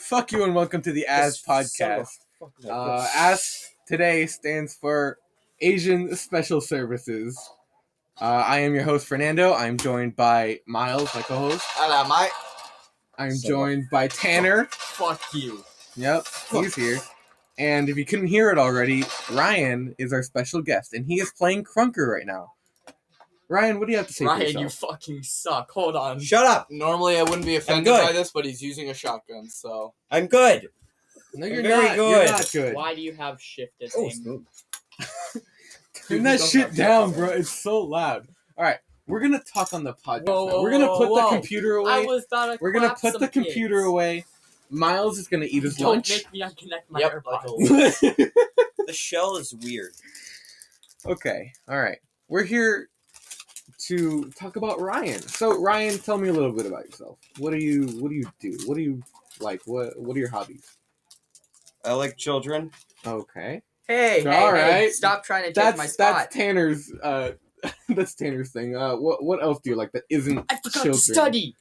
Fuck you and welcome to the AS podcast. AS today stands for Asian Special Services. I am your host, Fernando. I'm joined by Miles, my co-host. Hello, mate. I'm joined by Tanner. Fuck you. Yep, he's here. And if you couldn't hear it already, Ryan is our special guest, and he is playing Crunker right now. Ryan, what do you have to say for yourself? Ryan, you fucking suck. Hold on. Shut up! Normally I wouldn't be offended by this, but he's using a shotgun, so... I'm good. No, you're very not. good. You're not good. Why do you have shift as Oh, aim? smooth. Turn that shit down, bro. It's so loud. All right, we're gonna talk on the podcast. Whoa, now. whoa, We're gonna whoa, put the whoa. computer away. I was about to We're gonna clap put some the computer kids. away. Miles is gonna eat his Don't lunch. make me unconnect my Yep, AirPods. The shell is weird. Okay, all right. We're here to talk about Ryan. So, Ryan, tell me a little bit about yourself. What do you do? What do you like? What are your hobbies? I like children. Okay, Hey, All hey, right. stop trying to take my spot. that's Tanner's. That's Tanner's thing. What else do you like that isn't I forgot children? to study.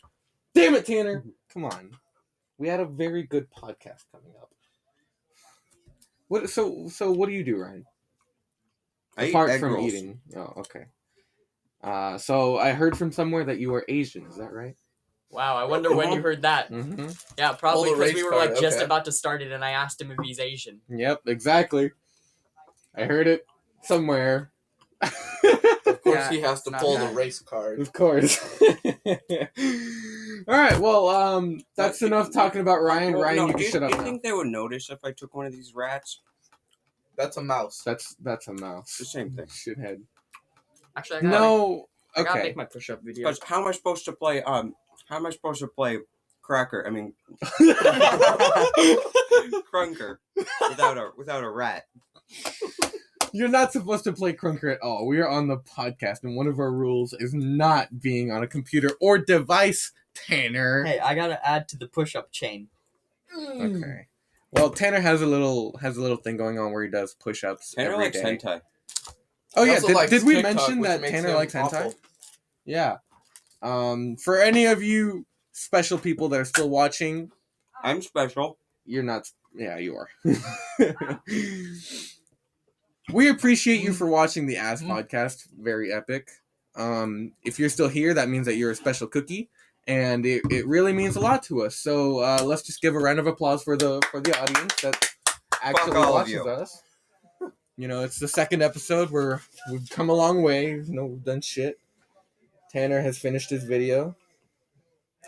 Damn it, Tanner! Come on. We had a very good podcast coming up. What? So what do you do, Ryan? I eat Apart egg from rolls. eating. Oh, okay. So I heard from somewhere that you are Asian. Is that right? Wow, I wonder when you heard that. Mm-hmm. Yeah, probably Pull the because we race were card, just okay. about to start it, and I asked him if he's Asian. Yep, exactly. I heard it somewhere. Of course Yeah, he has to not pull bad. the race card. Of course. All right. Well, that's enough talking about Ryan. Well, Ryan, no, you can shut up Do you now. think they would notice if I took one of these rats? That's a mouse. That's a mouse. The same thing. Shithead. Actually, I gotta, No. I gotta Okay. make my push-up video. Because how am I supposed to play? How am I supposed to play Cracker? I mean, Crunker without a rat. You're not supposed to play Crunker at all. We are on the podcast, and one of our rules is not being on a computer or device, Tanner. Hey, I gotta add to the push-up chain. Okay. Well, Tanner has a little thing going on where he does push-ups Tanner every likes day. hentai. Oh He yeah, also likes did we TikTok, mention which that makes Tanner him likes hentai? awful. Yeah. For any of you special people that are still watching, I'm special. you're not. Yeah, you are. We appreciate you for watching the As podcast. Very epic. If you're still here, that means that you're a special cookie, and it really means a lot to us. So let's just give a round of applause for the audience that actually all of watches you. us. You know, it's the second episode where we've come a long way. You know, we've done shit. Tanner has finished his video.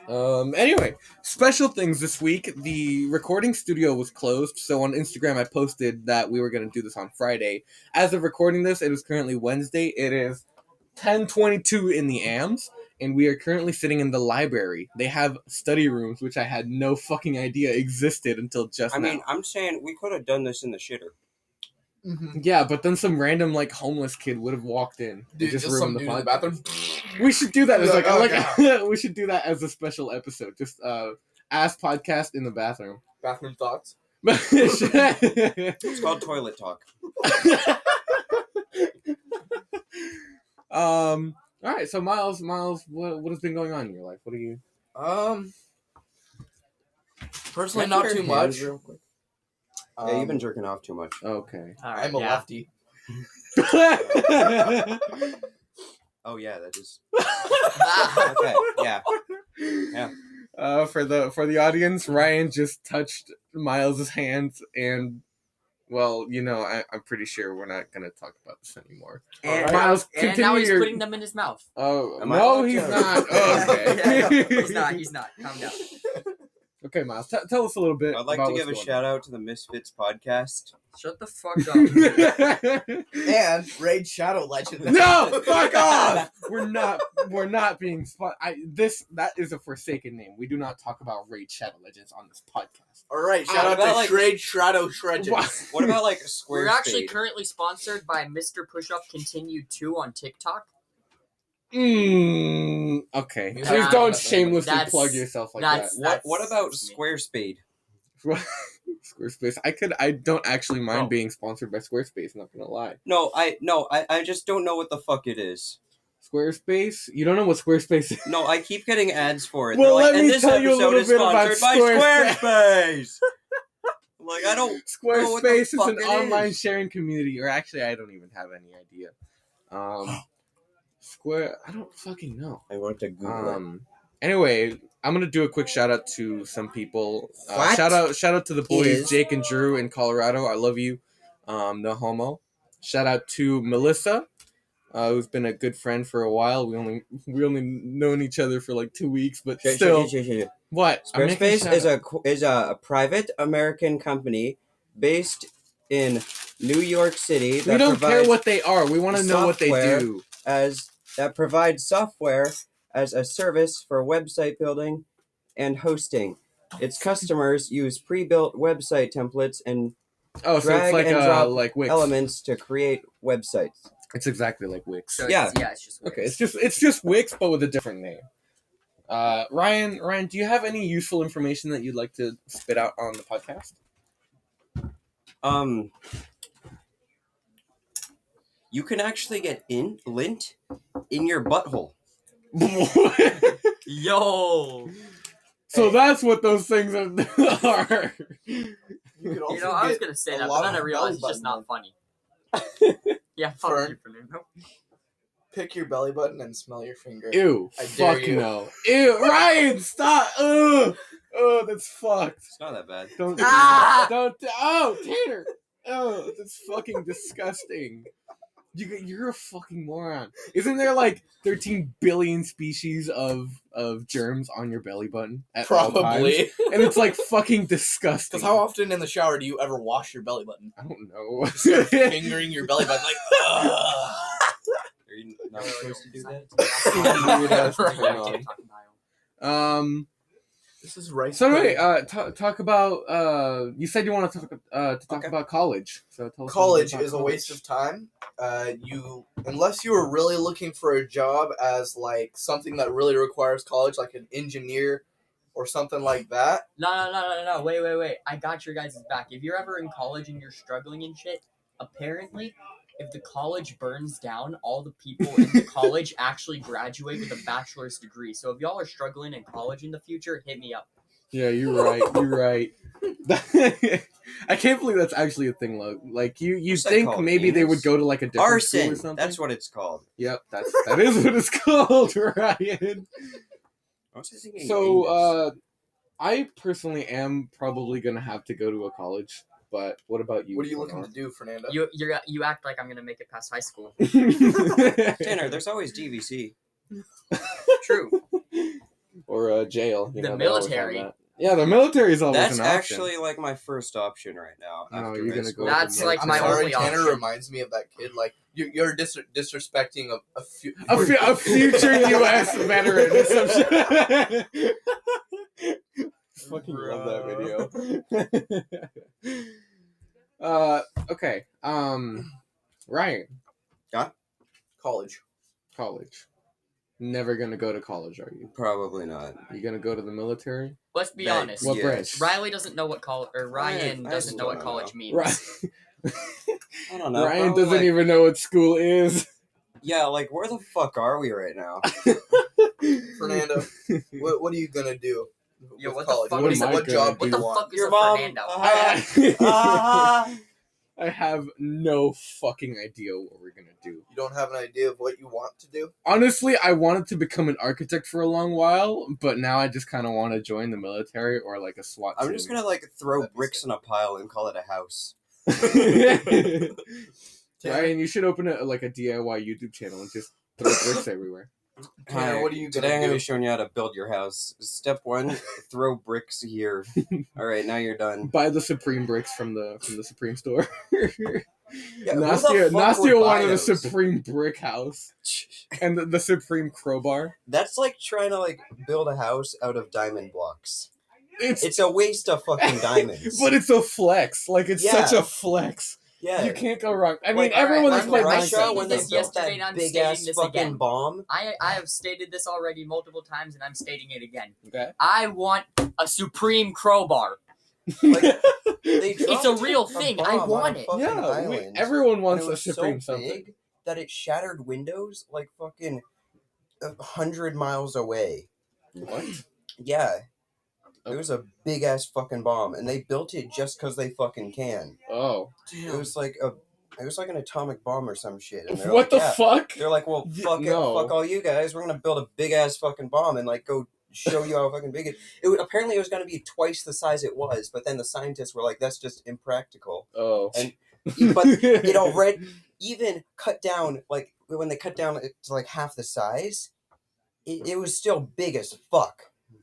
Anyway, special things this week. The recording studio was closed, so on Instagram I posted that we were going to do this on Friday. As of recording this, it is currently Wednesday. It is 10:22 in the AMs, and we are currently sitting in the library. They have study rooms, which I had no fucking idea existed until just I now. mean, I'm saying we could have done this in the shitter. Yeah, but then some random like homeless kid would have walked in. Dude, and just some ruined the dude in the podcast. bathroom. We should do that as Yeah, we should do that as a special episode. Just Ask podcast in the bathroom. Bathroom thoughts. It's called toilet talk. All right. So Miles, what has been going on in your life? What are you? Personally, Can I not check too your hands much. real quick? Yeah, you've been jerking off too much. Okay. All right, I'm a yeah. lefty. Oh yeah, that is. Ah. Okay, yeah. Yeah. For the audience, Ryan just touched Miles's hands, and well, you know, I'm pretty sure we're not gonna talk about this anymore. And, Miles, and now continue he's your- putting them in his mouth. Oh Am I no, allowed he's to? not. Oh, okay. He's not. Calm down. Okay, Miles, tell us a little bit. I'd like about to give a what's shout out to the Misfits podcast. Shut the fuck up. going on. And Raid Shadow Legend. No, fuck off. We're not being that is a forsaken name. We do not talk about Raid Shadow Legends on this podcast. Alright, shout What out about, to like- Raid Shadow Shredgens. What? What about like a square We're actually spade? currently sponsored by Mr. Pushup Continue 2 on TikTok. Okay. Yeah, Please don't that's- shamelessly that's- plug yourself like that. What about that's me. Squarespace? Squarespace. I don't actually mind Oh. being sponsored by Squarespace, not gonna lie. No, I just don't know what the fuck it is. Squarespace? You don't know what Squarespace is? No, I keep getting ads for it. Well, They're like, let and me this tell you a episode little is bit about sponsored by Squarespace. Like, I don't know what the Squarespace is fuck an it online is. sharing community, or actually, I don't even have any idea. I don't fucking know. I want to Google it. Anyway, I'm gonna do a quick shout out to some people. What Shout out to the boys, is- Jake and Drew in Colorado. I love you. No homo. Shout out to Melissa, who's been a good friend for a while. We only known each other for like 2 weeks, but still. What? Squarespace is a private American company based in New York City. We don't care what they are. We want to know what they software do. That provides software as a service for website building and hosting. Its customers use pre-built website templates and Oh, so it's drag like and drop like Wix. elements to create websites. It's exactly like Wix. So Yeah. it's just Okay, it's just Wix, but with a different name. Ryan, do you have any useful information that you'd like to spit out on the podcast? You can actually get lint in your butthole. Yo. So that's what those things are. You could You know, I was gonna say that, but then I realized it's just not funny. Yeah, fuck Fern. you, Fernando. Pick your belly button and smell your finger. Ew. I dare Fuck you. no. Ew. Ryan, stop. Ugh. Oh, that's fucked. It's not that bad. Don't. Ah! Don't. Oh, Tanner. Oh, that's fucking disgusting. You're a fucking moron. Isn't there like 13 billion species of germs on your belly button at all times? Probably. And it's like fucking disgusting. Because how often in the shower do you ever wash your belly button? I don't know. Just start fingering your belly button like, ugh. Are you not supposed to do that? Right. This is right. So anyway, talk about. You said you want to talk about college. So tell us College about is a waste of time. Unless you were really looking for a job as like something that really requires college, like an engineer or something like that. No. Wait. I got your guys' back. If you're ever in college and you're struggling and shit, apparently, if the college burns down, all the people in the college actually graduate with a bachelor's degree. So if y'all are struggling in college in the future, hit me up. Yeah, you're right. You're right. I can't believe that's actually a thing, like you What's that think called, maybe they Enos? would go to like a different school or Arson. something. That's what it's called. Yep, that is what it's called, Ryan. What's I thinking? So, I personally am probably gonna have to go to a college. But what about you? What are you looking to do, Fernando? You act like I'm gonna make it past high school. Tanner, there's always DVC. True. Or jail. You The know, they always have military. that. Yeah, the military is always That's an option. actually like my first option right now. No, after you're high gonna school. go. That's with the like I'm my military. sorry, only Tanner option. reminds me of that kid. Like you're disrespecting a a future U.S. veteran or some shit. Fucking love that video. Okay. Ryan. college. College. Never gonna go to college, are you? Probably not. You gonna go to the military? Let's be That- honest. What yes. branch? Riley doesn't know what college, or Ryan I doesn't know what don't college know. means. Right. I don't know. Ryan probably, doesn't like- even know what school is. Yeah, like where the fuck are we right now? Fernando, what are you gonna do Yo, with what the college? fuck What, is what I gonna job do? do What the you want? fuck is Your a mom. Fernando? I have no fucking idea what we're gonna do. You don't have an idea of what you want to do? Honestly, I wanted to become an architect for a long while, but now I just kind of want to join the military or like a SWAT team. I'm just gonna like throw That'd be bricks in a pile and call it a house. Ryan, you should open a DIY YouTube channel and just throw bricks everywhere. Tanner, Hi, what are you Today I'm gonna gonna do? be showing you how to build your house. Step 1, throw bricks here. All right, now you're done. Buy the Supreme bricks from the Supreme store. Yeah, who the Nastia fuck would buy wanted a those? Supreme brick house and the Supreme crowbar. That's like trying to like build a house out of diamond blocks. It's It's a waste of fucking diamonds. but it's a flex. Like it's Yeah. such a flex. yeah, You can't go wrong. I mean, Like, everyone alright, has I'm played right. Russia Minecraft. when they This built yesterday that and I'm big stating ass this fucking again. bomb. I have stated this already multiple times, and I'm stating it again. Okay. I want a Supreme crowbar. Like, they It's a dropped real thing. I bomb on want a it. fucking Yeah, island, everyone and wants it a was Supreme so something. big, that it shattered windows like fucking 100 miles away. What? Yeah, it was a big ass fucking bomb, and they built it just because they fucking can. Oh. It was like an atomic bomb or some shit. And they're What like, the yeah. fuck? They're like, well, fuck it, No. fuck all you guys. We're gonna build a big ass fucking bomb and like go show you how fucking big apparently it was gonna be twice the size it was, but then the scientists were like, that's just impractical. Oh. And but it already even cut down, like when they cut down it to like half the size, it was still big as fuck.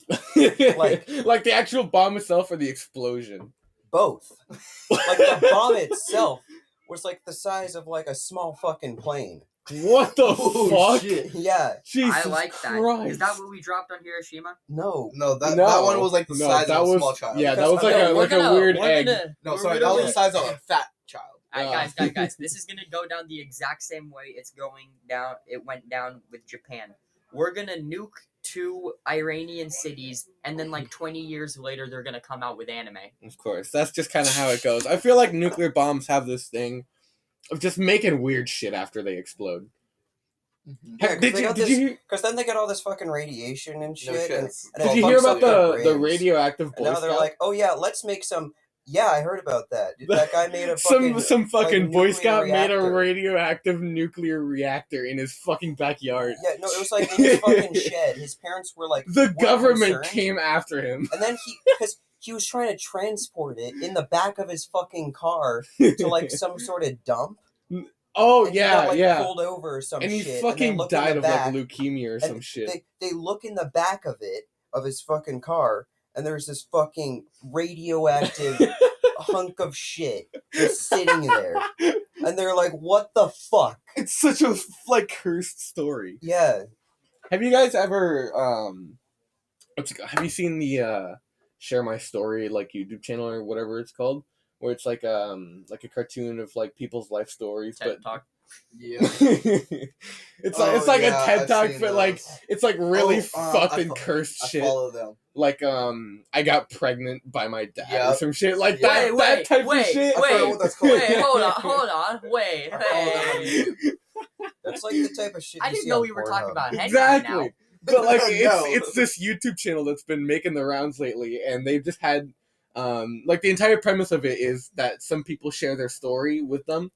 like the actual bomb itself or the explosion? Both. Like the bomb itself was like the size of like a small fucking plane. What the fuck? Shit. Yeah. Jesus I like that. Christ. Is that what we dropped on Hiroshima? No. No, that No. one was like the No, size that of a was- small child. Yeah, that was like No, a weird egg. No, sorry, that was the size of a fat child. Guys, this is gonna go down the exact same way it's going down. It went down with Japan. We're gonna nuke 2 Iranian cities, and then like 20 years later, they're gonna come out with anime. Of course, that's just kind of how it goes. I feel like nuclear bombs have this thing of just making weird shit after they explode. Yeah, Did you because then they got all this fucking radiation and shit. shit. And did it you hear bumps about up their the brains. radioactive And Boy now they're Scout? like, oh yeah, let's make some. Yeah, I heard about that. That guy made a fucking some fucking like, Boy nuclear Scout made a reactor. radioactive nuclear reactor in his fucking backyard. Yeah, no, it was like in his fucking shed. His parents were like, The were government concerned. came after him. And then because he was trying to transport it in the back of his fucking car to like some sort of dump. Oh And he yeah, got, like, yeah. pulled over or some And he shit. fucking and they look in died the of back, like leukemia or and some shit. They look in the back of it, of his fucking car, and there's this fucking radioactive hunk of shit just sitting there. And they're like, what the fuck? It's such a like cursed story. Yeah. Have you guys ever have you seen the Share My Story like YouTube channel or whatever it's called? Where it's like a cartoon of like people's life stories, TED Talk. Yeah. it's like a TED I've Talk, seen but like those. it's like really fucked I and cursed I shit. follow them. Like I got pregnant by my dad or Yep. some shit like Yeah. that type of shit. I forgot what that's called. Wait, hold on, wait, I follow them on hey. YouTube. That's like the type of shit I you didn't see know on we were talking Pornhub. about hentai Exactly. now. But like No. it's this YouTube channel that's been making the rounds lately, and they've just had like the entire premise of it is that some people share their story with them,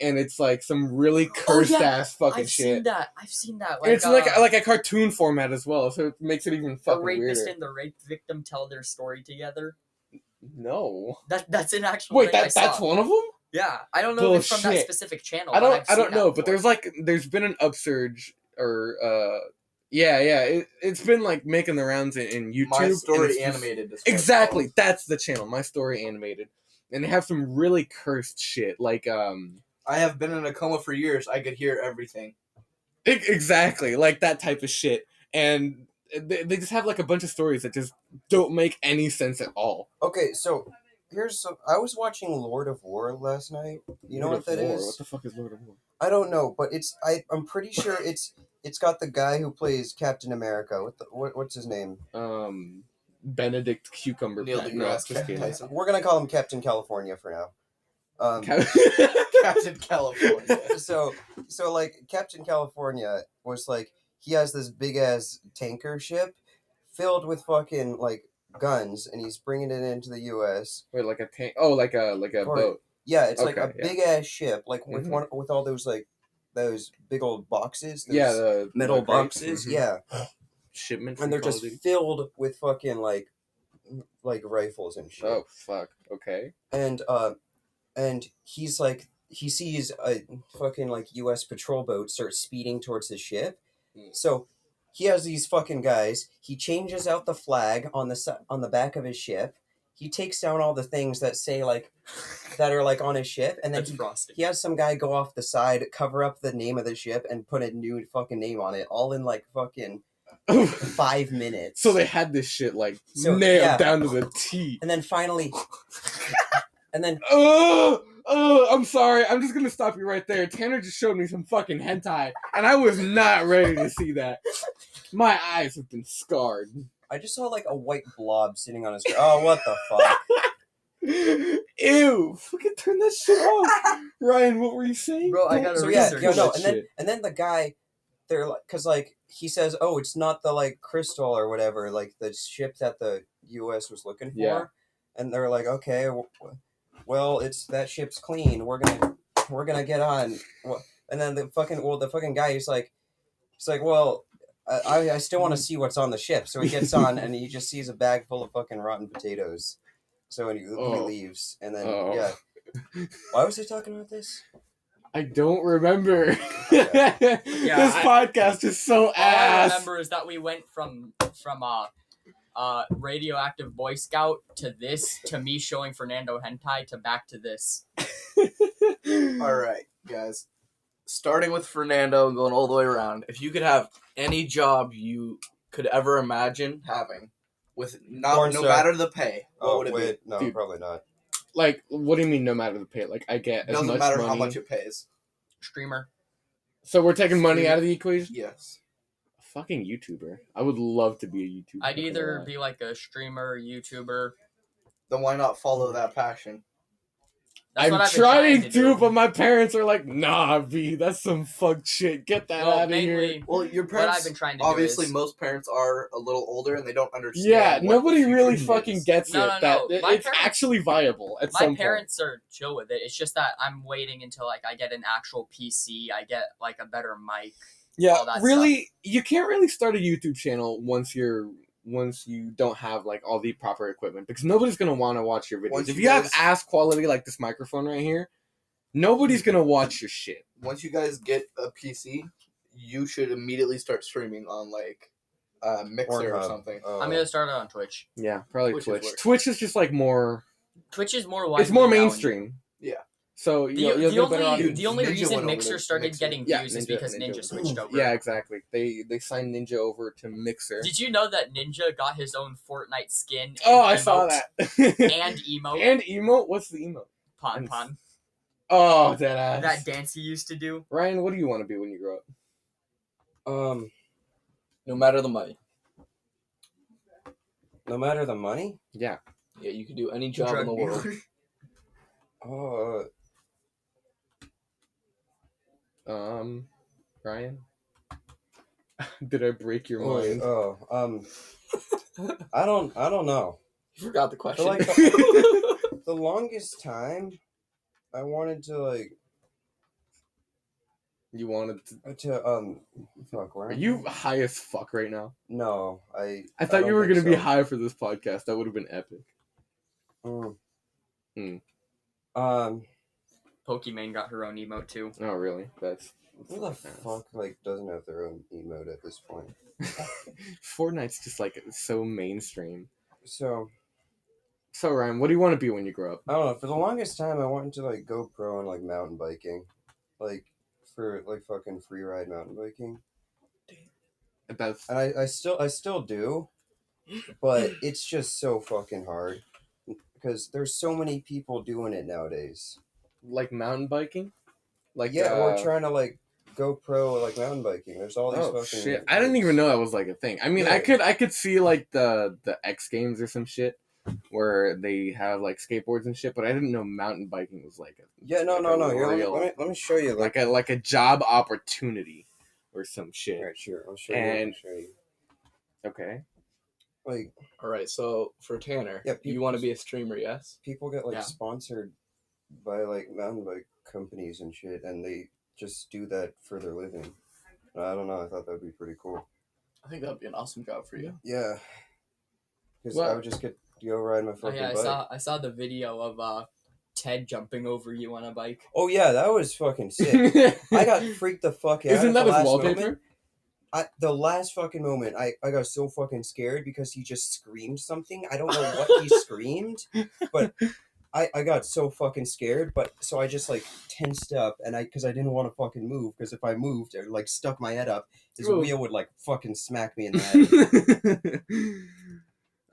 and it's like some really cursed ass fucking I've shit. I've seen that. And it's like a cartoon format as well, so it makes it even the fucking rapist weirder. and the rape victim tell their story together. No. That's an actual Wait, thing I that's saw. one of them? Yeah, I don't know if it's from that Bullshit. specific channel. I but I've don't seen that know, but before. there's been an upsurge or it's been like making the rounds in YouTube. My and Story it's just- Animated. is what it's Exactly, called. that's the channel. My Story Animated, and they have some really cursed shit. Like I have been in a coma for years. I could hear everything. exactly like that type of shit, and they just have like a bunch of stories that just don't make any sense at all. Okay, so here's some. I was watching Lord of War last night. You know what that is? What the fuck is Lord of War? I don't know, but I'm pretty sure it's got the guy who plays Captain America. What's his name? Benedict Cucumber. Neil Pet. No, deGrasse just kidding. Tyson. We're gonna call him Captain California for now. Captain California. So like Captain California was like he has this big ass tanker ship filled with fucking like guns, and he's bringing it into the U.S. Wait, like a tank? Oh, like a Or- boat. Yeah, it's like a Okay, yeah. big ass ship, like with Mhm. with all those like those big old boxes. Those Yeah, the metal the crates. boxes. Mhm. Yeah, Shipment. and they're from Call just of Duty. filled with fucking like rifles and shit. Oh fuck. Okay. And he's like he sees a fucking like U.S. patrol boat start speeding towards the ship, Mm. so he has these fucking guys. He changes out the flag on the back of his ship. He takes down all the things that say like that are like on his ship, and then That's frosted. he has some guy go off the side, cover up the name of the ship, and put a new fucking name on it, all in like fucking 5 minutes. So they had this shit like So, nailed yeah. down to the T. and then finally, and then Oh, I'm sorry. I'm just gonna stop you right there. Tanner just showed me some fucking hentai, and I was not ready to see that. My eyes have been scarred. I just saw like a white blob sitting on his. Oh, what the fuck! Ew! Fucking turn that shit off. Ryan, what were you saying? Bro, I gotta So yeah, research no, that and shit. then the guy, they're like, cause like he says, oh, it's not the like crystal or whatever, like the ship that the U.S. was looking for, Yeah. and they're like, okay, well, it's that ship's clean. We're gonna get on. And then the fucking guy, he's like, well, I still want to see what's on the ship. So he gets on, and he just sees a bag full of fucking rotten potatoes. So he leaves, and then yeah. Why was I talking about this? I don't remember. Okay. This podcast is so All I ass. remember is that we went from radioactive Boy Scout to this, to me showing Fernando hentai, to back to this. All right, guys. Starting with Fernando and going all the way around. If you could have any job you could ever imagine having, with no matter the pay, what would it be? No, Dude. probably not. Like, what do you mean no matter the pay? Like, I get as Doesn't much matter money. how much it pays. Streamer. So we're taking money Streamer. out of the equation? Yes. Fucking YouTuber. I would love to be a YouTuber. I'd either be like a streamer, YouTuber. Then why not follow that passion? That's I'm what I've been trying to, do. but my parents are like, nah, B, that's some fuck shit. Get that Well, out of here. mainly, Well, your what I've parents, been trying to obviously, do is... most parents are a little older and they don't understand. Yeah, what nobody the future really is. fucking gets No, it. no, That no. My it's parents- actually viable at My some parents are chill with it. It's just that I'm waiting until like I get an actual PC, I get like a better mic. point. Yeah, all that really, you can't really start a YouTube channel once you don't have like all the proper equipment, because nobody's gonna want to watch your videos. Once If you you have guys- ass quality like this microphone right here, nobody's gonna watch your shit. Once you guys get a PC, you should immediately start streaming on like Mixer or Pornhub. something. I'm gonna start it on Twitch. Yeah, probably Twitch is Twitch. worse. Twitch is just like more. Twitch is more widely It's more known. mainstream. Yeah. So you'll get a better audience. The only Ninja reason went over Mixer to started Mixer. getting Yeah, views is Ninja- because Ninja Ninja was switched over. Yeah, exactly. They signed Ninja over to Mixer. Did you know that Ninja got his own Fortnite skin? Oh, and I saw emote? that. And emote. And emote? What's the emote? Pun pun. Oh, that ass. That dance he used to do. Ryan, what do you want to be when you grow up? No matter the money. No matter the money. Yeah. Yeah, you can do any job Drug in the world. dealer. Ryan? Did I break your Oh, mind? I don't know. You forgot the question. like the longest time, I wanted to like You wanted to... fuck. Where Are am you I? high as fuck right now? No, I thought you don't were think going to be so. high for this podcast. That would have been epic. Mm. Hmm. Pokimane got her own emote too. Oh, really? That's... Who the fuck like doesn't have their own emote at this point? Fortnite's just like so mainstream. So So Ryan, what do you want to be when you grow up? I don't know. For the longest time, I wanted to like go pro in like mountain biking, like for like fucking free ride mountain biking. That's And I still do, but it's just so fucking hard because there's so many people doing it nowadays. like mountain biking. Like Yeah, we're trying to like go pro like mountain biking. There's all these Oh fucking shit! I didn't even know that was like a thing. I mean, Yeah. I could see like the X Games or some shit where they have like skateboards and shit, but I didn't know mountain biking was like a Yeah, no. Here, let me show you. like a job opportunity or some shit. Alright, sure. I'll show you. And- I'll show you. Okay. Like All right, so for Tanner, Yeah, you want to be a streamer, yes? people get like Yeah. sponsored by like mountain bike companies and shit, and they just do that for their living. I don't know. I thought that'd be pretty cool. I think that'd be an awesome job for you. Yeah, because Well- I would just get to go ride my Oh fucking yeah, bike. I saw the video of Ted jumping over you on a bike. Oh yeah, that was fucking sick. I got freaked the fuck out. Isn't at that the his last wallpaper? moment. The last fucking moment, I got so fucking scared because he just screamed something. I don't know what he screamed, but I got so fucking scared. But so I just like tensed up, and because I didn't want to fucking move, because if I moved, I like stuck my head up, his Ooh. wheel would like fucking smack me in the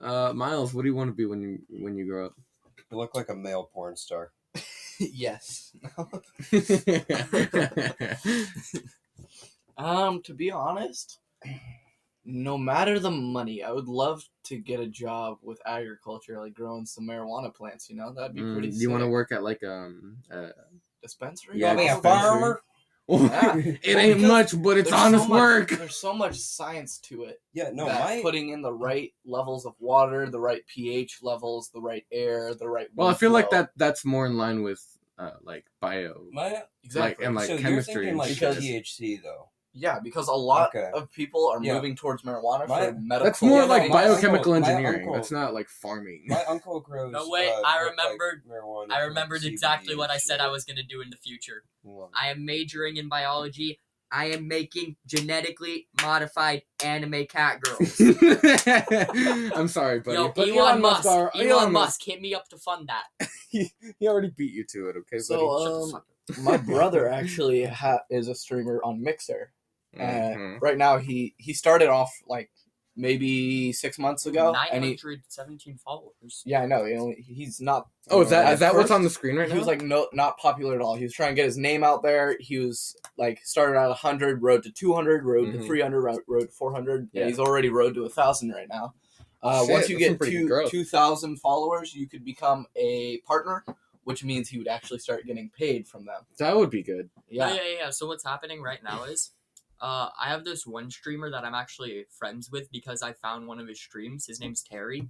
head. Miles, what do you want to be when you grow up? I look like a male porn star. Yes. To be honest, no matter the money, I would love to get a job with agriculture, like growing some marijuana plants. You know, that'd be pretty. You want to sick. work at like Dispensary? Yeah, be a dispensary. farmer? Yeah. It ain't much, but it's There's honest so much- work. There's so much science to it. Yeah, no, that putting in the right levels of water, the right pH levels, the right air, the right. Well, I wind feel like flow. that's more in line with like bio, Exactly. and like so you're chemistry thinking and like shit. THC though. Yeah, because a lot Okay. of people are Yeah. moving towards marijuana My- for medical. That's more Yeah, like no, my biochemical uncle- my engineering. uncle- That's not like farming. My uncle grows. No, wait, like, marijuana I for remembered CBD exactly what I and said shit. I was gonna do in the future. Well, I am majoring in biology. I am making genetically modified anime cat girls. I'm sorry, buddy. Yo, but Elon Musk. Elon Elon Musk, hit me up to fund that. he already beat you to it. Okay, Shut the So, fuck up. my brother actually is a streamer on Mixer. buddy. Mhm. Right now, he started off like maybe 6 months ago, and he 917 followers. yeah, I know. He's not. Oh, is at that what's first, on the screen right now? He was like not popular at all. He was trying to get his name out there. He was like started at 100, road to 200, road to Mhm. 300, road to 400. Yeah. And he's already road to 1,000 right now. Shit, Once you that's some get pretty good growth. 2,000 followers, you could become a partner, which means he would actually start getting paid from them. That would be good. Yeah. Yeah. So what's happening right now is, I have this one streamer that I'm actually friends with because I found one of his streams. His name's Terry.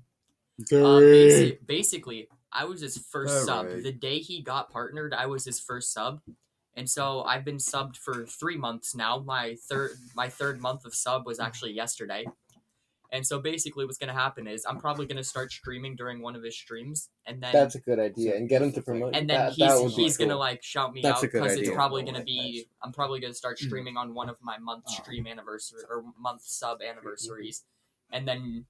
Basically, I was his first sub. Alright. The day he got partnered, I was his first sub. And so I've been subbed for 3 months now. My third month of sub was actually yesterday. And so basically what's going to happen is I'm probably going to start streaming during one of his streams. And then That's a good idea, and get him to promote. and then that would be he's gonna cool. like shout me That's out a good because it's idea. probably gonna be I'm probably gonna start streaming on one of my month stream anniversary or month sub anniversaries, and then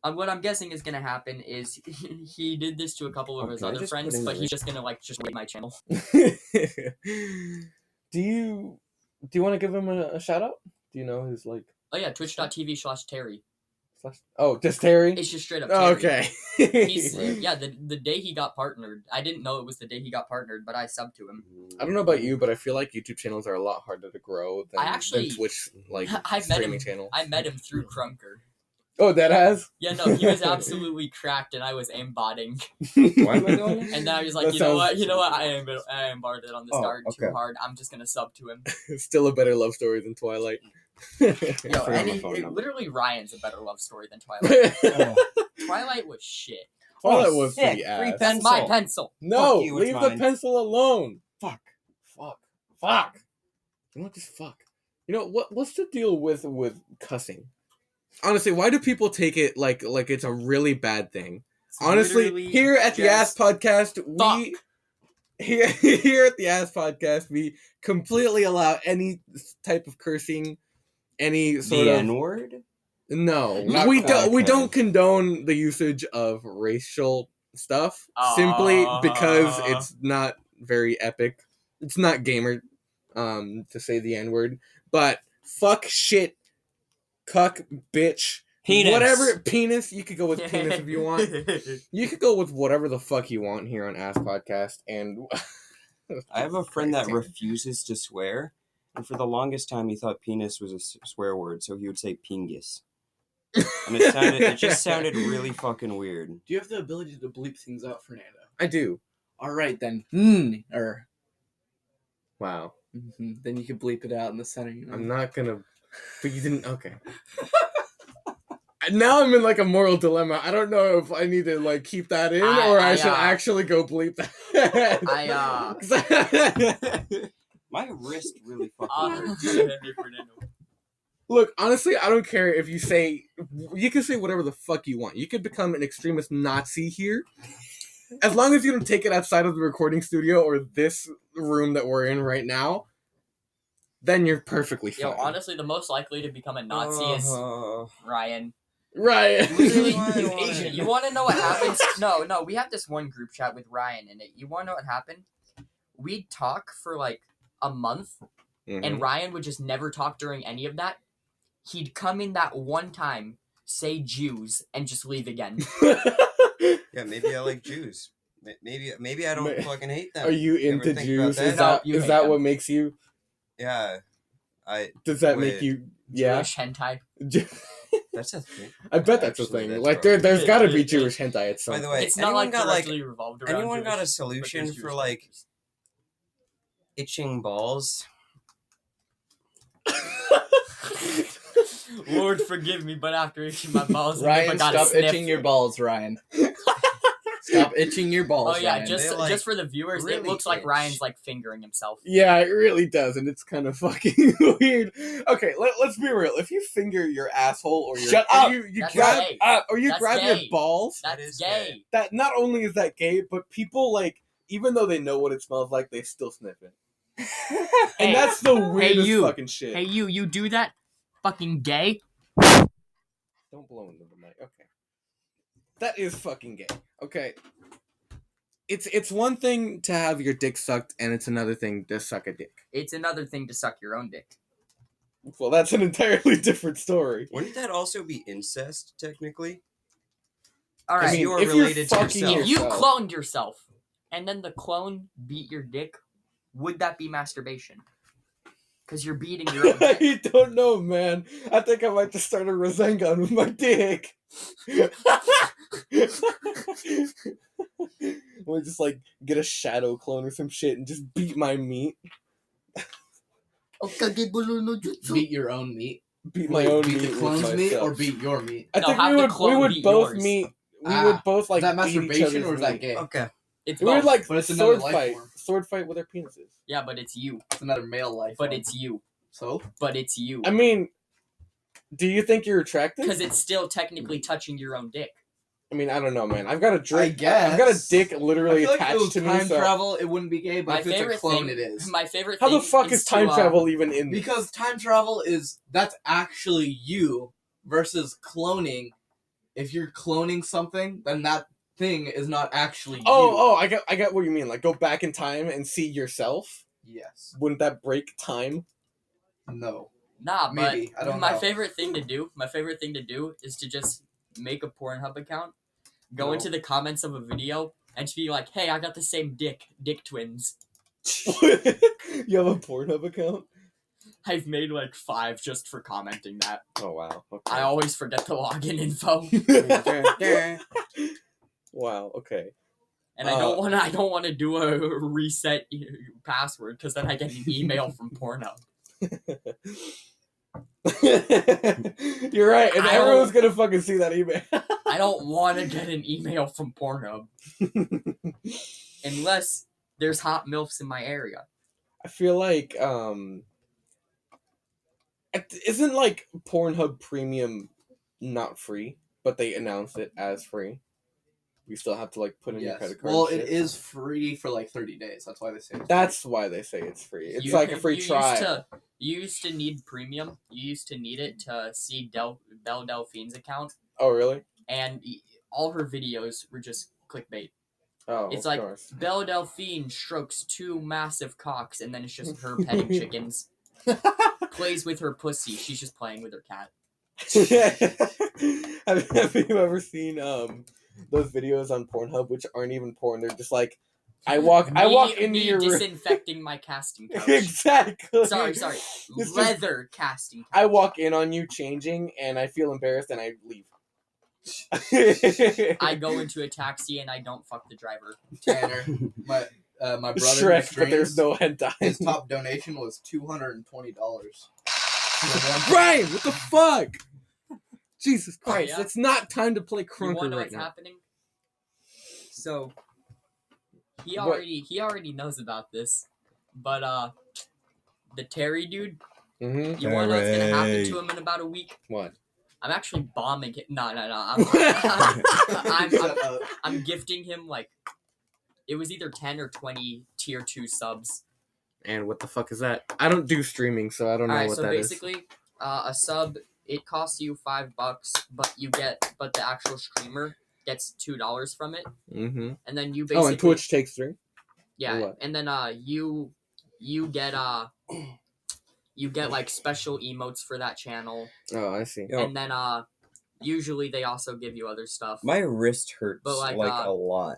what I'm guessing is gonna happen is he did this to a couple of his Okay, other just friends, putting but the- he's just gonna like just raid my channel. Do you want to give him a shout out? Do you know his like? Oh yeah, twitch.tv/Terry. Oh, just Terry. It's just straight up. Oh, Terry. okay. He's yeah. The day he got partnered, I didn't know it was the day he got partnered, but I subbed to him. I don't know about you, but I feel like YouTube channels are a lot harder to grow than, I actually- than Twitch like I met streaming him. channels. I met him through Crunker. Oh, that has. Yeah, no, he was absolutely cracked, and I was aimbotting. Why am I going? And then I was like, That you know sounds- what, I embarked on this Oh, guard okay. too hard. I'm just gonna sub to him. Still a better love story than Twilight. Yo, forgot my phone number. literally Ryan's a better love story than Twilight. Oh, Twilight was shit. Twilight Oh, was sick. pretty Free ass. pen- That's my Pencil. pencil. No, Fuck you, it's leave the mine. pencil alone. Fuck. You know what? Just fuck. You know what's the deal with cussing? Honestly, why do people take it like it's a really bad thing? Honestly, Literally here at the Ass just Podcast, we here at the Ass Podcast, we completely allow any type of cursing, any sort the of N-word? no. Not We quite. don't condone the usage of racial stuff simply because it's not very epic. It's not gamer to say the N-word, but fuck, shit, cuck, bitch, Penis. whatever, penis. You could go with penis if you want. You could go with whatever the fuck you want here on Ass Podcast. And I have a friend that Christ. refuses to swear, and for the longest time he thought penis was a swear word, so he would say pingus. And it just sounded really fucking weird. Do you have the ability to bleep things out, Fernando? I do. All right then. Or Wow. then you can bleep it out in the center. You know? I'm not gonna. But you didn't. Okay. Now I'm in like a moral dilemma. I don't know if I need to like keep that in or I should actually go bleep that. My wrist really fucking hurts. Look, honestly, I don't care if you say. You can say whatever the fuck you want. You could become an extremist Nazi here. As long as you don't take it outside of the recording studio or this room that we're in right now, then you're perfectly fine. Yo, honestly, the most likely to become a Nazi is Ryan. Right. Literally, Why he's do I- Asian. You want to know what happens? No, we have this one group chat with Ryan in it. You want to know what happened? We'd talk for like a month, and Ryan would just never talk during any of that. He'd come in that one time, say Jews, and just leave again. Yeah, maybe I like Jews. Maybe I don't fucking hate them. Are you You ever into think Jews? about Is that? No, that you is hate that them. what makes you? Yeah, Does that Wait. make you? Yeah. Jewish hentai. That's a thing. I bet that's a Actually, thing. that's Like probably- there's got to be It- Jewish hentai at some By the point. way, It's not anyone like got, like- directly revolved around. anyone got a Jewish, but solution there's for, Jewish like, characters. itching balls? Lord forgive me, but after itching my balls, I Ryan, got stop a sniff. itching your balls, Ryan. Stop itching your balls, Oh yeah, Ryan. They, like, just for the viewers, it really looks like itch. Ryan's like fingering himself. Yeah, it really does, and it's kind of fucking weird. Okay, let's be real. If you finger your asshole or your Shut or up! you That's grab gay. or you That's grab your gay. balls, That That's is gay. gay. that not only is that gay, but people like even though they know what it smells like, they still sniff it. Hey, And that's the weirdest you. fucking shit. Hey, you do that? Fucking gay? Don't blow into the mic. Okay. That is fucking gay. Okay. It's one thing to have your dick sucked, and it's another thing to suck a dick. It's another thing to suck your own dick. Well, that's an entirely different story. Wouldn't that also be incest, technically? All I right. mean, you are if you're related to fucking yourself. if you yourself- cloned yourself, and then the clone beat your dick, would that be masturbation? Because you're beating your own dick. I don't know, man. I think I might just start a Rasengan with my dick. We'll just like get a shadow clone or some shit and just beat my meat. Beat your own meat. Beat my own beat meat. the clone's with meat or myself. beat your meat. I No, think have we the would clone beat both yours. meet. We Ah, would both like Is that beat each masturbation other's or is that meat. gay? Okay. It's We would both. like But it's another sword life fight. form. Sword fight with our penises. Yeah, but it's you. It's another male life. But form. it's you. So But it's you. I mean, do you think you're attractive? Because it's still technically touching your own dick. I mean, I don't know, man. I've got a drink. guess. I've got a dick I literally feel like if it attached was to me. time So travel, it wouldn't be gay. But My if it's a favorite clone, thing. it is. My favorite how thing. the fuck is time to, travel even in this? Because time travel that's actually you versus cloning. If you're cloning something, then that thing is not actually you. Oh, I got what you mean. Like, go back in time and see yourself. Yes. Wouldn't that break time? No. Nah, Maybe. I but don't my know. favorite thing to do. My favorite thing to do is to just make a Pornhub account, go No. into the comments of a video, and just be like, "Hey, I got the same dick twins." You have a Pornhub account? I've made like 5 just for commenting that. Oh wow. I always forget the login info, Okay. Wow. Okay. and I don't want to do a reset password because then I get an email from Pornhub. You're right, and I everyone's gonna fucking see that email. I don't want to get an email from Pornhub unless there's hot milfs in my area. I feel like isn't like Pornhub Premium not free, but they announced it as free. You still have to like put in your Yes. credit card. Well, and it shit. is free for like 30 days. That's why they say it's That's why they say it's free. It's You like a can- free you trial. You used to need premium. You used to need it to see Belle Delphine's account, Oh really? and all her videos were just clickbait. Oh, It's of like course. Belle Delphine strokes 2 massive cocks, and then it's just her petting chickens. Plays with her pussy. She's just playing with her cat. have you ever seen those videos on Pornhub which aren't even porn? They're just like I walk into me your room. disinfecting my casting couch. Exactly. Sorry. It's just- Leather casting couch. I walk in on you changing and I feel embarrassed and I leave. I go into a taxi and I don't fuck the driver. Tanner. My brother who Shrek, but there's streams, no hentai. his top donation was $220. Ryan, what the fuck? Jesus Christ, yeah? it's not time to play You Crunker wanna know right what's now. happening? So he What? already knows about this, but the Terry dude, Mm-hmm. you wanna know what's gonna happen Terry. to him in about a week? What? I'm actually bombing him. No. I'm gifting him like it was either 10 or 20 tier 2 subs. And what the fuck is that? I don't do streaming, so I don't know Alright, what so that is. basically, a sub it costs you $5, but the actual streamer gets $2 from it, Mm-hmm. and then you basically Oh, and Twitch takes 3. or yeah, what? and then you get like special emotes for that channel, Oh, I see. Yo, and then usually they also give you other stuff. my wrist hurts But, like, a lot.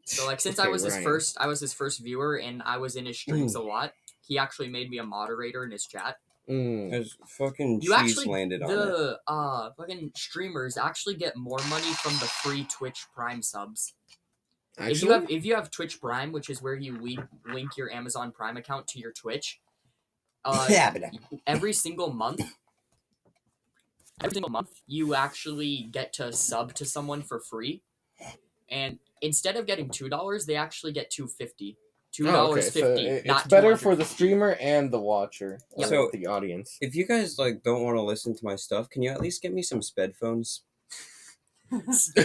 So like since I Okay, was Ryan. his first viewer and I was in his streams a lot, he actually made me a moderator in his chat. There's fucking You cheese actually landed on it. the fucking streamers actually get more money from the free Twitch Prime subs. Actually, If you have Twitch Prime, which is where you link your Amazon Prime account to your Twitch, every single month you actually get to sub to someone for free, and instead of getting $2, they actually get $2.50. $2.50. So it's not better for the $2.50. streamer and the watcher. Yep. So So- the audience. If you guys like don't want to listen to my stuff, can you at least get me some sped phones? Don't the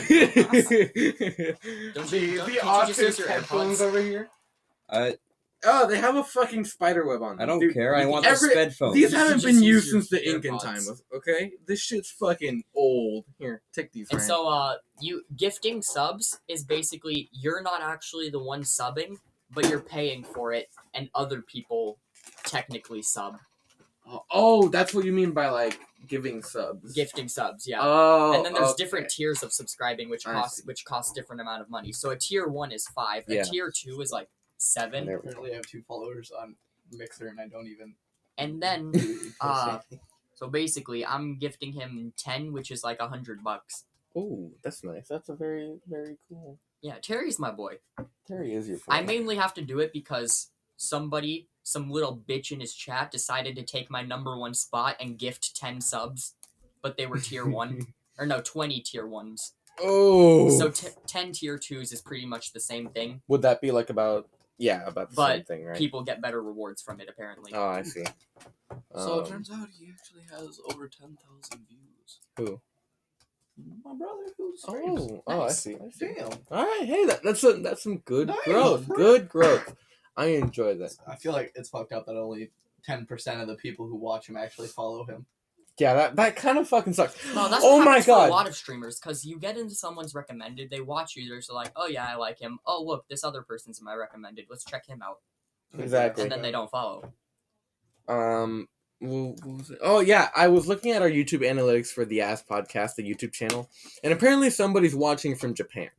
can't you just office use your headphones AirPods? over here. I Oh, they have a fucking spider web on them. I don't Dude, care. I you want can the sped phones. These You haven't just been use used your since the Incan AirPods. time. Okay, this shit's fucking old. Here, take these. And Ryan. so, you gifting subs is basically you're not actually the one subbing, but you're paying for it, and other people technically sub. Oh, that's what you mean by like giving subs. Gifting subs, yeah. Oh, And then there's okay. different tiers of subscribing, which I cost different amount of money. So a tier 1 is 5, Yeah. a tier 2 is like 7, There- Apparently, I have 2 followers on Mixer, and I don't even. and then do so basically I'm gifting him 10, which is like $100. Oh, that's nice. That's a very, very cool. Yeah, Terry's my boy. Terry is your. I boy. mainly have to do it because some little bitch in his chat decided to take my #1 spot and gift 10 subs, but they were tier 1. Or no, 20 tier 1s. Oh. So 10 tier 2s is pretty much the same thing. Would that be like about the But same thing, right? People get better rewards from it, apparently. Oh, I see. So it turns out he actually has over 10,000 views. Who? My brother who streams. Oh, I Nice. see. I see. Damn. All right, hey, that's some good Damn. growth. Good growth. I enjoy that. I feel like it's fucked up that only 10% of the people who watch him actually follow him. Yeah, that kind of fucking sucks. No, that's Oh what my happens for god. a lot of streamers, because you get into someone's recommended, they watch you, they're just like, oh yeah, I like him. Oh look, this other person's in my recommended. Let's check him out. Exactly. And then they don't follow. What was it? Oh yeah, I was looking at our YouTube analytics for the Ass Podcast, the YouTube channel, and apparently somebody's watching from Japan.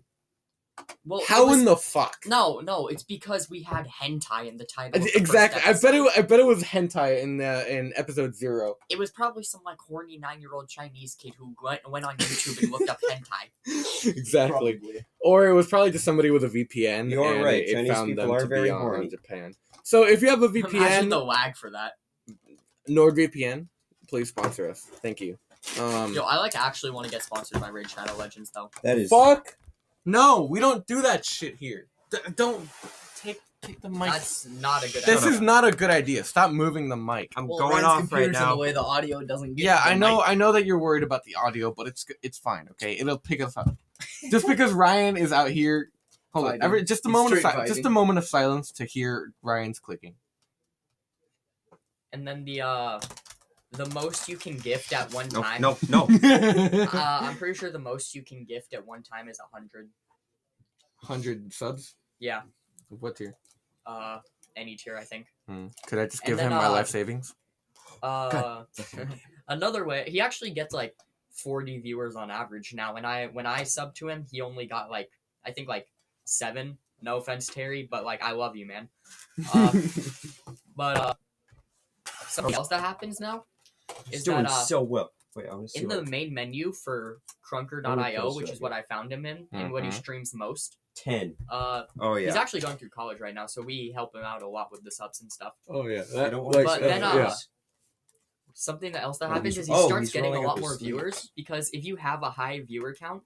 Well, How in the fuck? No, it's because we had hentai in the title. Of the Exactly. First episode. I bet it was hentai in episode 0. It was probably some like horny 9-year-old Chinese kid who went on YouTube and looked up hentai. Exactly. Probably. Or it was probably just somebody with a VPN. You're and right, It Chinese found people them are to very be on horny. Japan. So if you have a Imagine VPN, the lag for that. NordVPN, please sponsor us. Thank you. Yo, I actually want to get sponsored by Raid Shadow Legends though. That is Fuck. No, we don't do that shit here. Don't take the mic. That's not a good This idea. is not a good idea. Stop moving the mic. I'm Well, going Ryan's off right computer's in now. the way the audio doesn't get. Yeah, to the I mic. know that you're worried about the audio, but it's fine. Okay, it'll pick us up. Just because Ryan is out here. Hold on, Fighting. just a He's moment of straight just a fighting. moment of silence to hear Ryan's clicking. And then the most you can gift at one time. No. I'm pretty sure the most you can gift at one time is 100. 100 subs. Yeah. What tier? Any tier, I think. Could I just And give then, him my life savings? Another way, he actually gets like 40 viewers on average now. When I sub to him, he only got like I think like 7. No offense, Terry, but like I love you, man. But something else that happens now He's is doing that so well. Wait, I want to see in the what main menu for Crunker.io, close which it is what I found him in and what he streams most. 10. Uh, Oh yeah. He's actually going through college right now, so we help him out a lot with the subs and stuff. Oh yeah, I don't But then, yeah. Something else that Oh, happens he's- is he oh, starts he's getting a rolling up lot his more sleeves. viewers because if you have a high viewer count,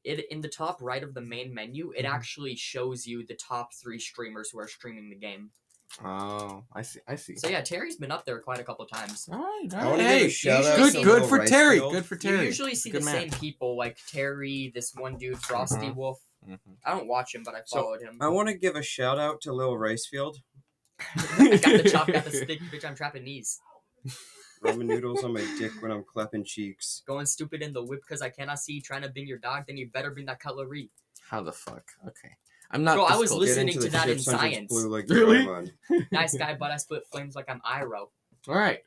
it in the top right of the main menu, it actually shows you the top 3 streamers who are streaming the game. Oh, I see. So yeah, Terry's been up there quite a couple times. All right. I want to give a shout out. good, to good Little for Rice Terry. Field. Good for You Terry. usually see Good the man. same people like Terry, this one dude, Frosty Mhm. Wolf. Mhm. I don't watch him, but I So, followed him. I want to give a shout out to Lil Ricefield. I got the chop, got the stick, bitch. I'm trapping knees. Rubbing noodles on my dick when I'm clapping cheeks. Going stupid in the whip because I cannot see. Trying to bring your dog, then you better bring that cutlery. How the fuck? Okay, I'm not. Bro, I was this listening Get into to the that in chips until it's science. Blue like Really? Doraemon. Nice guy, but I split flames like I'm Iroh. All right.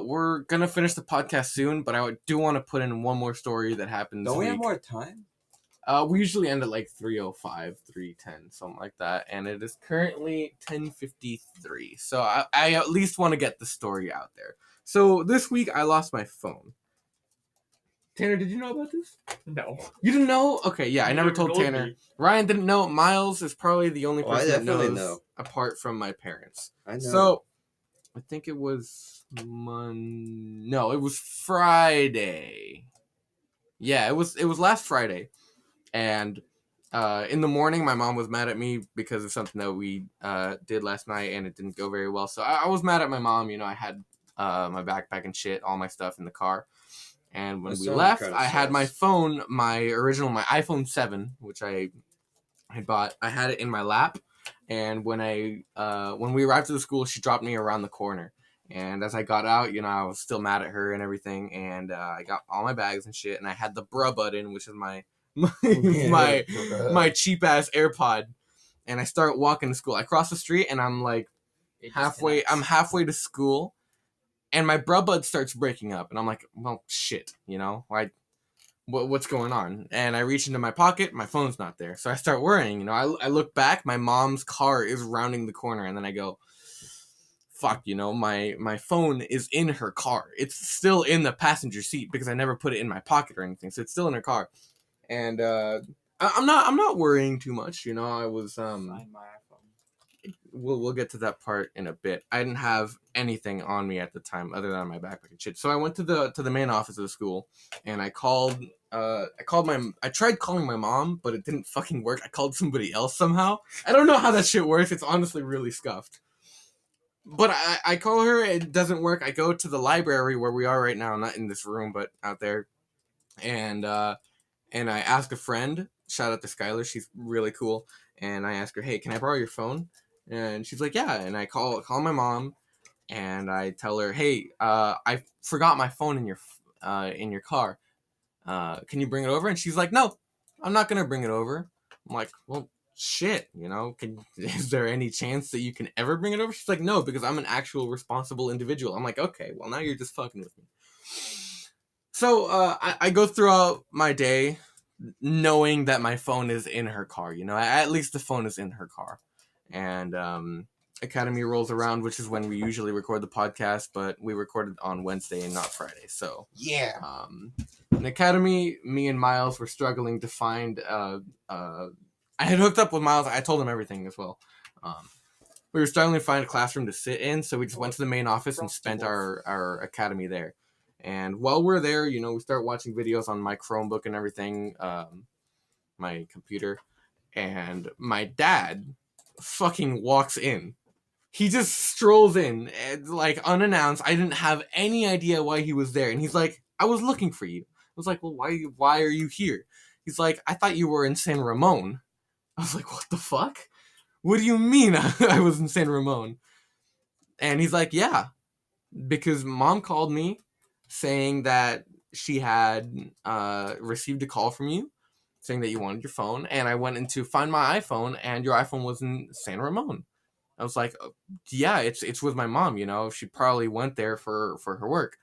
We're gonna finish the podcast soon, but I do want to put in one more story that happened this Don't we week. have more time? We usually end at like 3:05, 3:10, something like that, and it is currently 10:53. So I at least want to get the story out there. So this week I lost my phone. Tanner, did you know about this? No. You didn't know? Okay, yeah, I never told Tanner. Me. Ryan didn't know. Miles is probably the only Oh, I person that definitely knows know. apart from my parents. I know. So I think it was No, it was Friday. Yeah, it was last Friday. And in the morning, my mom was mad at me because of something that we did last night, and it didn't go very well. So I was mad at my mom. I had my backpack and shit, all my stuff in the car. And when we left, I had my phone, my iPhone 7, which I had bought. I had it in my lap, and when we arrived to the school, she dropped me around the corner. And as I got out, I was still mad at her and everything. And I got all my bags and shit, and I had the bruh button, which is my my cheap ass AirPod. And I start walking to school. I cross the street, and I'm like halfway. I'm halfway to school, and my bruh bud starts breaking up, and I'm like, well, shit, what's going on? And I reach into my pocket, my phone's not there. So I start worrying, I look back, my mom's car is rounding the corner, and then I go, fuck, my phone is in her car. It's still in the passenger seat because I never put it in my pocket or anything. So it's still in her car. And I'm not worrying too much, I was Find my iPhone. We'll get to that part in a bit. I didn't have anything on me at the time other than my backpack and shit. So I went to the main office of the school, and I tried calling my mom, but it didn't fucking work. I called somebody else somehow. I don't know how that shit works. It's honestly really scuffed. But I call her, it doesn't work. I go to the library where we are right now, not in this room, but out there, and I ask a friend. Shout out to Skylar, she's really cool. And I ask her, hey, can I borrow your phone? And she's like, yeah. And I call my mom, and I tell her, hey, I forgot my phone in your car. Can you bring it over? And she's like, no, I'm not gonna bring it over. I'm like, well, shit, is there any chance that you can ever bring it over? She's like, no, because I'm an actual responsible individual. I'm like, okay, well, now you're just fucking with me. So I go throughout my day knowing that my phone is in her car. At least the phone is in her car. And Academy rolls around, which is when we usually record the podcast, but we recorded on Wednesday and not Friday. So yeah. In Academy, me and Miles were struggling to find. I had hooked up with Miles. I told him everything as well. We were struggling to find a classroom to sit in, so we just went to the main office and spent our Academy there. And while we're there, we start watching videos on my Chromebook and everything, my computer, and my dad fucking walks in. He just strolls in, like, unannounced. I didn't have any idea why he was there. And he's like, I was looking for you. I was like, well, why are you here? He's like, I thought you were in San Ramon. I was like, what the fuck? What do you mean I was in San Ramon? And he's like, yeah, because mom called me saying that she had received a call from you saying that you wanted your phone, and I went in to find my iPhone, and your iPhone was in San Ramon. I was like, yeah, it's with my mom, she probably went there for her work.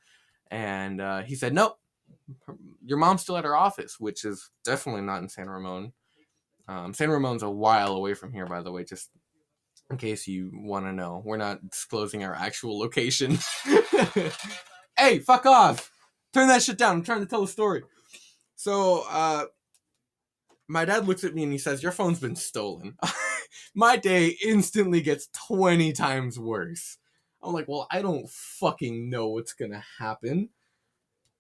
And he said, nope, your mom's still at her office, which is definitely not in San Ramon. San Ramon's a while away from here, by the way, just in case you want to know. We're not disclosing our actual location. Hey, fuck off! Turn that shit down. I'm trying to tell a story. So, my dad looks at me and he says, your phone's been stolen. My day instantly gets 20 times worse. I'm like, well, I don't fucking know what's gonna happen.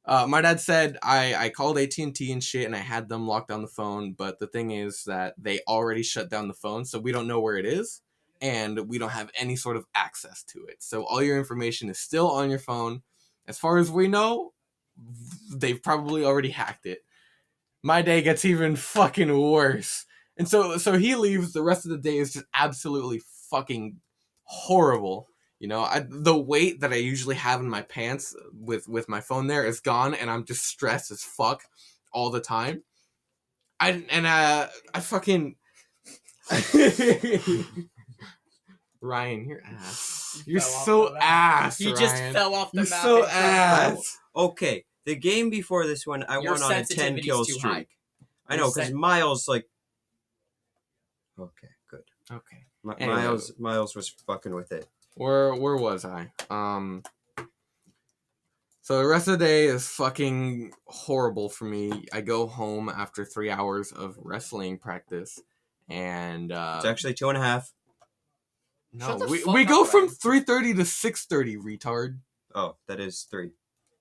My dad said I called AT&T and shit, and I had them lock down the phone, but the thing is that they already shut down the phone, so we don't know where it is, and we don't have any sort of access to it. So all your information is still on your phone. As far as we know, they've probably already hacked it. My day gets even fucking worse. And so he leaves. The rest of the day is just absolutely fucking horrible. The weight that I usually have in my pants with my phone there is gone, and I'm just stressed as fuck all the time. I fucking Ryan, you're ass. You're so ass. He Ryan. just fell off the You're map. so and ass. Okay, the game before this one, I Your went on a 10 sensitivity's kill too high. streak. I know, because Miles, like... Okay, good. Okay. Miles was fucking with it. Where was I? So the rest of the day is fucking horrible for me. I go home after 3 hours of wrestling practice, and It's actually 2.5. no, Shut the we fuck go up, from Ryan. 3:30 to 6:30, retard. Oh, that is 3.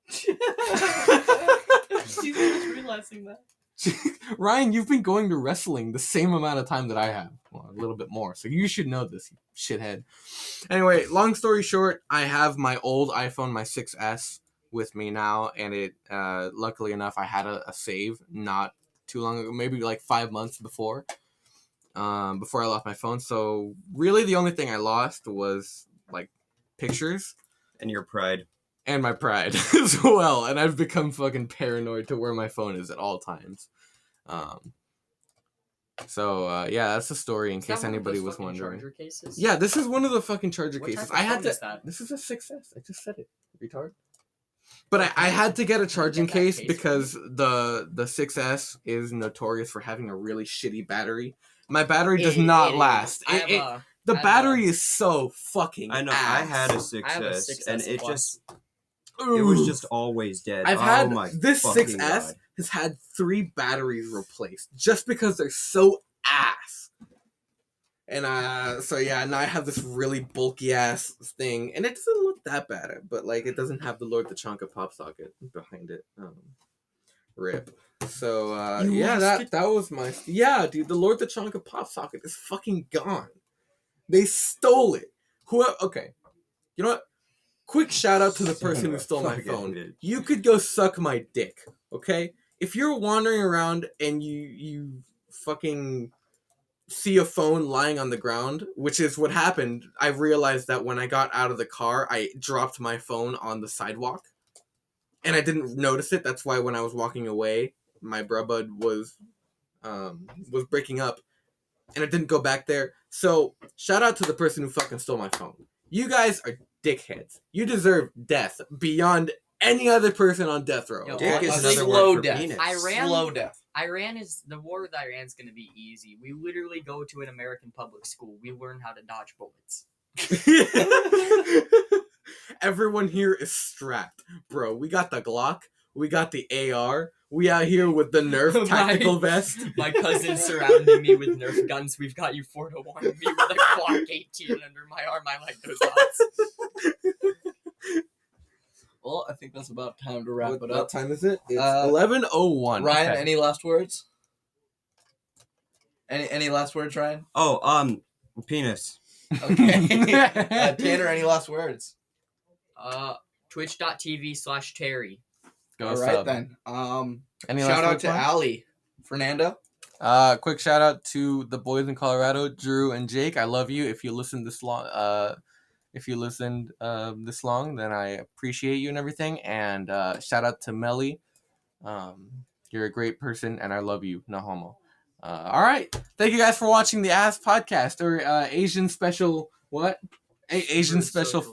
She's just realizing that. Ryan, you've been going to wrestling the same amount of time that I have. Well, a little bit more. So you should know this, you shithead. Anyway, long story short, I have my old iPhone, my 6S, with me now. And it, luckily enough, I had a save not too long ago, maybe like 5 months before I lost my phone. So really the only thing I lost was like pictures. And your pride. And my pride as well. And I've become fucking paranoid to where my phone is at all times. Yeah, that's the story in Is that case one of anybody those was fucking wondering. charger cases? Yeah, this is one of the fucking charger What cases. type of I had phone to. is that? This is a 6S. I just said it, retard. But I had to get a charging Get that case case because the 6S is notorious for having a really shitty battery. My battery does not last. The battery is so fucking I know. ass. I had a I have a 6S, 6S and it Plus. was just always dead. I've Oh had my this fucking 6S God. has had 3 batteries replaced just because they're so ass. And so yeah, now I have this really bulky ass thing, and it doesn't look that bad, but like it doesn't have the Lord Tachanka pop socket behind it. Rip. So yeah, that was my dude. The Lord Tachanka pop socket is fucking gone. They stole it. Okay, you know what? Quick shout out to the person who stole my phone. Bitch. You could go suck my dick, okay? If you're wandering around and you fucking see a phone lying on the ground, which is what happened, I realized that when I got out of the car, I dropped my phone on the sidewalk. And I didn't notice it. That's why when I was walking away, my bruh was breaking up. And I didn't go back there. So, shout out to the person who fucking stole my phone. You guys are dickheads. You deserve death beyond any other person on death row. Yo, Dick is A another slow word for death. penis. Slow death. The war with Iran's gonna be easy. We literally go to an American public school. We learn how to dodge bullets. Everyone here is strapped. Bro, we got the Glock. We got the AR. We out here with the Nerf tactical vest. My cousin's surrounding me with Nerf guns. We've got you 4 to 1. Me with a Glock 18 under my arm. I like those odds. Well, I think that's about time to wrap it What up. time is it? It's Ryan, 11:01. Okay. any last words? Any last words, Ryan? Oh, penis. Okay. Tanner, any last words? Twitch.tv/Terry. Go All right sub. then. Any Shout last out words, to Mark? Allie. Fernando. Quick shout out to the boys in Colorado, Drew and Jake. I love you. If you listened this long, then I appreciate you and everything. And shout out to Melly. You're a great person, and I love you. No homo. All right. Thank you guys for watching the Ass Podcast or Asian Special what? Asian Special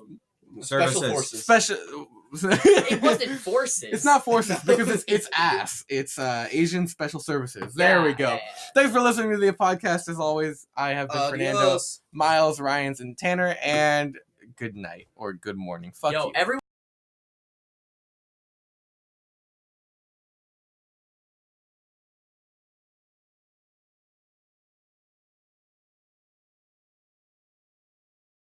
Special Forces. Special. It wasn't forces. It's not forces because it's ass. It's Asian Special Services. There we go. Yeah. Thanks for listening to the podcast. As always, I have been Fernando, Adios. Miles, Ryans, and Tanner. And good night or good morning. Fuck Yo, you. everyone.